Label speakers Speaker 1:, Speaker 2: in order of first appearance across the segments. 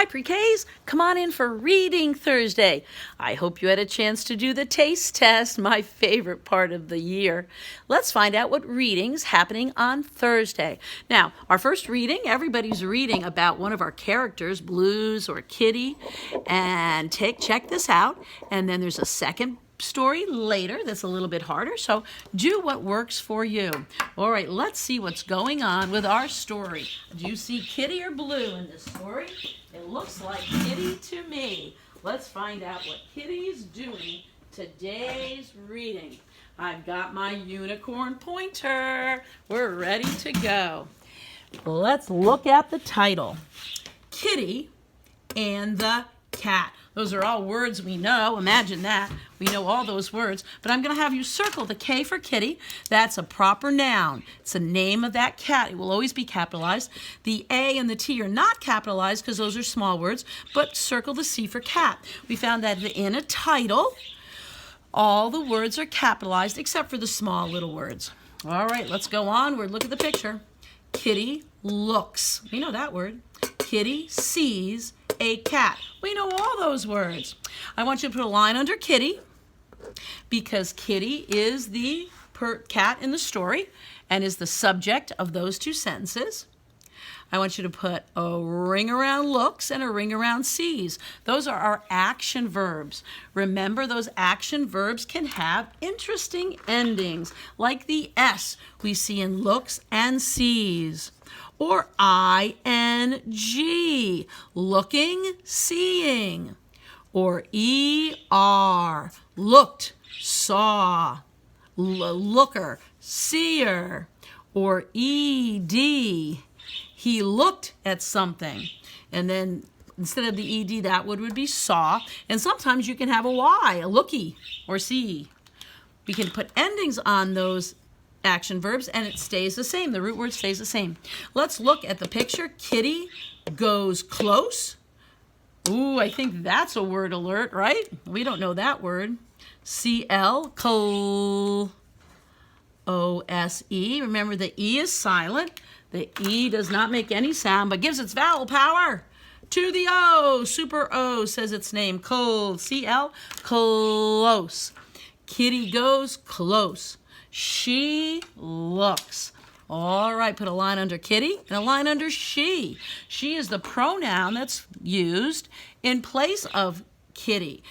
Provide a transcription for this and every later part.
Speaker 1: Hi, pre-Ks. Come on in for Reading Thursday. I hope you had a chance to do the taste test, my favorite part of the year. Let's find out what reading's happening on Thursday. Now, our first reading, everybody's reading about one of our characters, Blues or Kitty, and check this out. And then there's a second story later that's a little bit harder, so do what works for you. All right, let's see what's going on with our story. Do you see Kitty or Blue in this story? It looks like Kitty to me. Let's find out what Kitty's doing today's reading. I've got my unicorn pointer. We're ready to go. Let's look at the title. Kitty and the Cat. Those are all words we know. Imagine that. We know all those words. But I'm going to have you circle the K for Kitty. That's a proper noun. It's the name of that cat. It will always be capitalized. The A and the T are not capitalized because those are small words, but circle the C for cat. We found that in a title, all the words are capitalized except for the small little words. All right, let's go onward. Look at the picture. Kitty looks. We know that word. Kitty sees a cat. We know all those words. I want you to put a line under Kitty because Kitty is the cat in the story and is the subject of those two sentences. I want you to put a ring around looks and a ring around sees. Those are our action verbs. Remember, those action verbs can have interesting endings, like the S we see in looks and sees. Or ing, looking, seeing. Or er, looked, saw, looker, seer. Or ed, he looked at something. And then instead of the ed, that would be saw. And sometimes you can have a y, a looky, or see. We can put endings on those action verbs and it stays the same. The root word stays the same. Let's look at the picture. Kitty goes close. Ooh, I think that's a word alert, right? We don't know that word. C-L-O-S-E. Remember, the E is silent. The E does not make any sound but gives its vowel power to the O. Super O says its name. C-L, close. Kitty goes close. She looks. All right, put a line under Kitty and a line under she. She is the pronoun that's used in place of Kitty.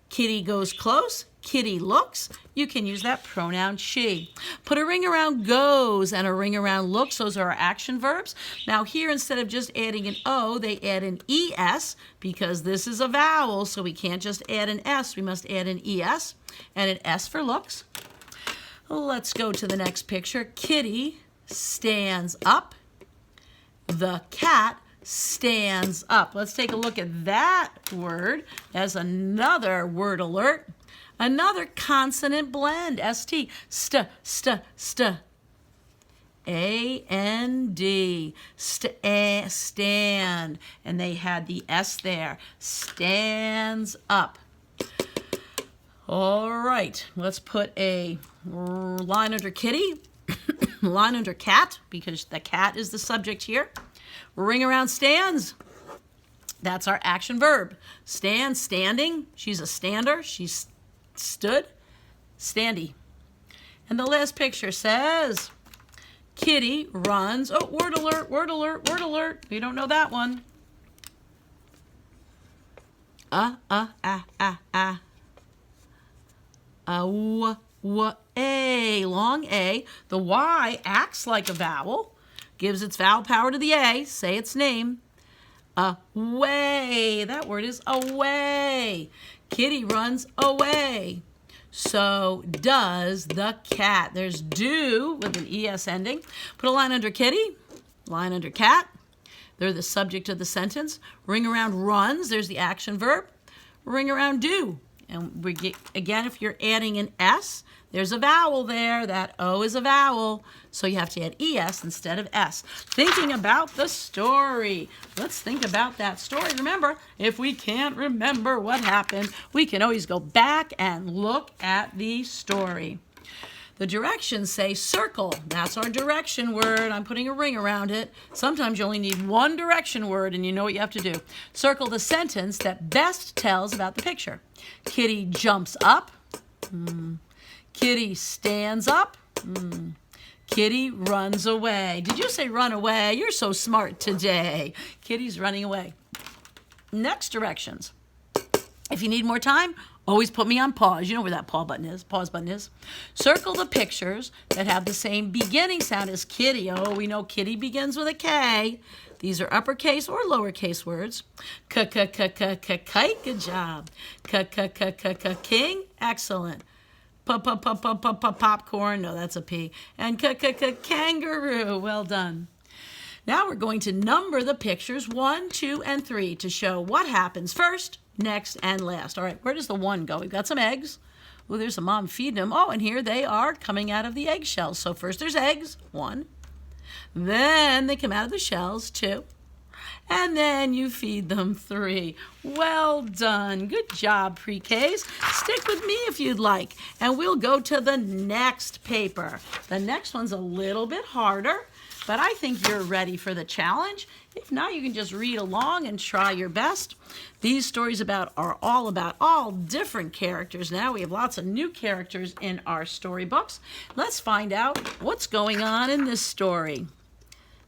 Speaker 1: Kitty goes close. Kitty looks. You can use that pronoun she. Put a ring around goes and a ring around looks. Those are our action verbs. Now here, instead of just adding an O, they add an ES because this is a vowel, so we can't just add an S. We must add an ES and an S for looks. Let's go to the next picture. Kitty stands up. The cat stands up. Let's take a look at that word as another word alert. Another consonant blend. S-T. St. A-N-D. Stand. And they had the S there. Stands up. All right, let's put a line under Kitty, line under cat, because the cat is the subject here. Ring around stands. That's our action verb. Stand, standing. She's a stander. She's stood. Standy. And the last picture says, Kitty runs. Oh, word alert, word alert, word alert. We don't know that one. A, long A. The Y acts like a vowel, gives its vowel power to the A. Say its name. Away. That word is away. Kitty runs away. So does the cat. There's do with an ES ending. Put a line under Kitty, line under cat. They're the subject of the sentence. Ring around runs. There's the action verb. Ring around do. And we get, again, if you're adding an S, there's a vowel there. That O is a vowel. So you have to add ES instead of S. Thinking about the story. Let's think about that story. Remember, if we can't remember what happened, we can always go back and look at the story. The directions say circle. That's our direction word. I'm putting a ring around it. Sometimes you only need one direction word and you know what you have to do. Circle the sentence that best tells about the picture. Kitty jumps up. Kitty stands up. Kitty runs away. Did you say run away? You're so smart today. Kitty's running away. Next directions. If you need more time, always put me on pause. You know where that pause button is. Circle the pictures that have the same beginning sound as kitty. Oh, we know kitty begins with a K. These are uppercase or lowercase words. Kite, good job. King, excellent. Popcorn, no, that's a P. And kangaroo, well done. Now we're going to number the pictures 1, 2, and 3 to show what happens first, next, and last. All right, where does the 1 go? We've got some eggs. Oh, there's a mom feeding them. Oh, and here they are coming out of the eggshells. So first there's eggs, 1. Then they come out of the shells, 2. And then you feed them 3. Well done. Good job, pre-Ks. Stick with me if you'd like, and we'll go to the next paper. The next one's a little bit harder, but I think you're ready for the challenge. If not, you can just read along and try your best. These stories are all about all different characters now. We have lots of new characters in our storybooks. Let's find out what's going on in this story.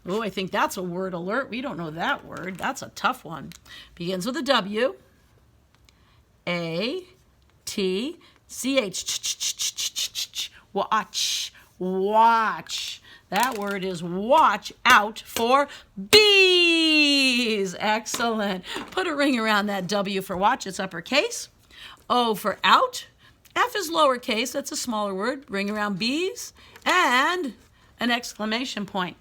Speaker 1: Oh, I think that's a word alert. We don't know that word. That's a tough one. Begins with a W. A, T, C, H. Watch. Watch. That word is watch out for bees. Excellent. Put a ring around that W for watch. It's uppercase. O for out. F is lowercase. That's a smaller word. Ring around bees. And an exclamation point.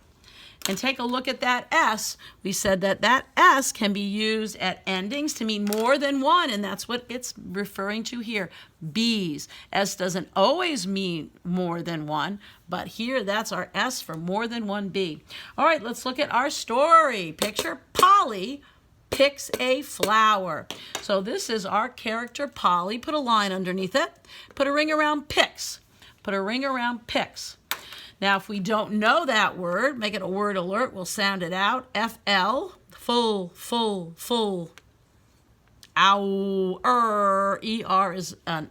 Speaker 1: And take a look at that S. We said that S can be used at endings to mean more than one, and that's what it's referring to here, bees. S doesn't always mean more than one, but here that's our S for more than one bee. All right, let's look at our story. Picture Polly picks a flower. So this is our character Polly. Put a line underneath it. Put a ring around picks. Put a ring around picks. Now, if we don't know that word, make it a word alert. We'll sound it out. F-L, full. Ow, E-R is an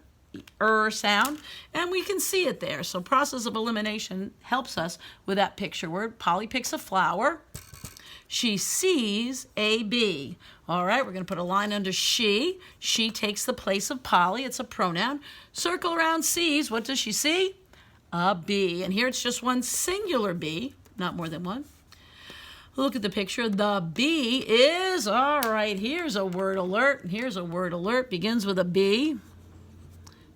Speaker 1: sound, and we can see it there. So process of elimination helps us with that picture word. Polly picks a flower. She sees a bee. All right, we're going to put a line under she. She takes the place of Polly. It's a pronoun. Circle around sees. What does she see? A bee. And here it's just one singular bee, not more than one. Look at the picture. The bee is, all right, here's a word alert. Here's a word alert. Begins with a B,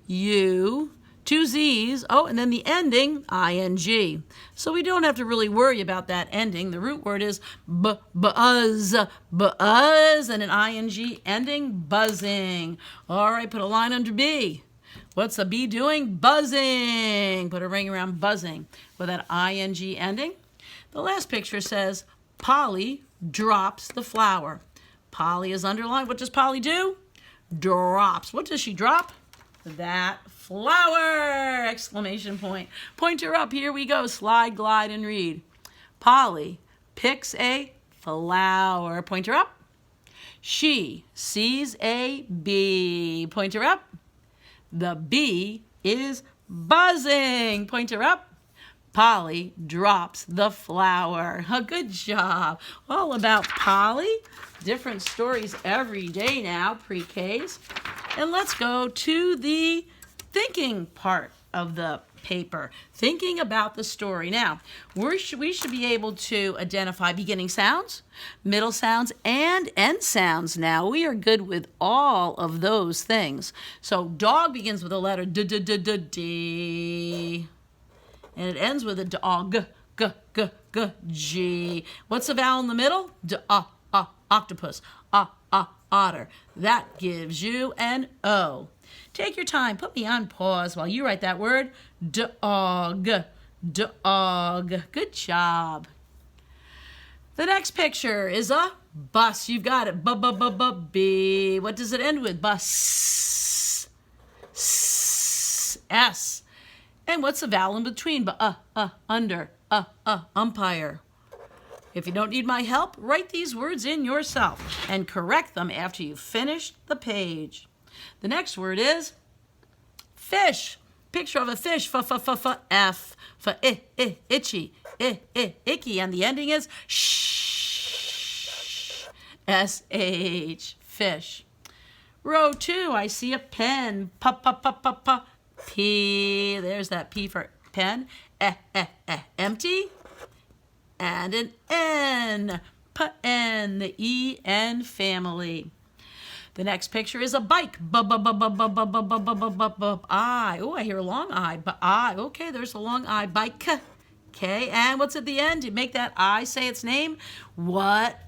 Speaker 1: U, 2 Z's, oh, and then the ending, ing. So we don't have to really worry about that ending. The root word is buzz, and an ing ending, buzzing. All right, put a line under B. What's a bee doing? Buzzing. Put a ring around buzzing with that ing ending. The last picture says, Polly drops the flower. Polly is underlined. What does Polly do? Drops. What does she drop? That flower! Exclamation point. Pointer up. Here we go. Slide, glide, and read. Polly picks a flower. Pointer up. She sees a bee. Pointer up. The bee is buzzing. Pointer up. Polly drops the flower. Oh, good job. All about Polly. Different stories every day now, pre-Ks. And let's go to the thinking part of the paper. Thinking about the story. Now, we should be able to identify beginning sounds, middle sounds, and end sounds now. We are good with all of those things. So dog begins with a letter D. And it ends with a dog, G. What's the vowel in the middle? Octopus, otter. That gives you an O. Take your time. Put me on pause while you write that word. Dog. Good job. The next picture is a bus. You've got it. B. What does it end with? Bus. S. And what's the vowel in between? Under, umpire. If you don't need my help, write these words in yourself and correct them after you've finished the page. The next word is fish. Picture of a fish, F, for itchy, icky, and the ending is sh, sh, fish. Row 2, I see a pen, P, there's that P for pen, empty, and an N, N, the E-N family. The next picture is a bike. I. Oh, I hear a long I. I. Okay, there's a long I. Bike. Okay, and what's at the end? To make that I say its name, what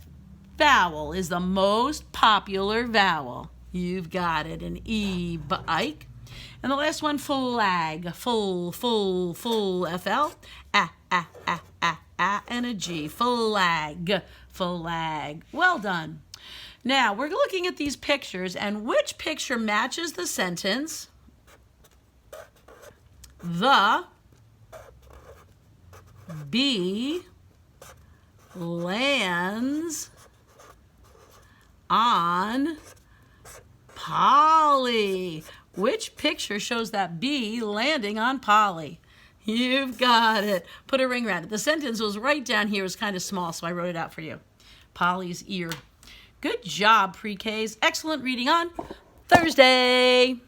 Speaker 1: vowel is the most popular vowel? You've got it, an E. Bike. And the last one, flag. Full, F-L. And a G. Flag. Well done. Now, we're looking at these pictures, and which picture matches the sentence, the bee lands on Polly? Which picture shows that bee landing on Polly? You've got it. Put a ring around it. The sentence was right down here. It was kind of small, so I wrote it out for you. Polly's ear. Good job, pre-Ks. Excellent reading on Thursday.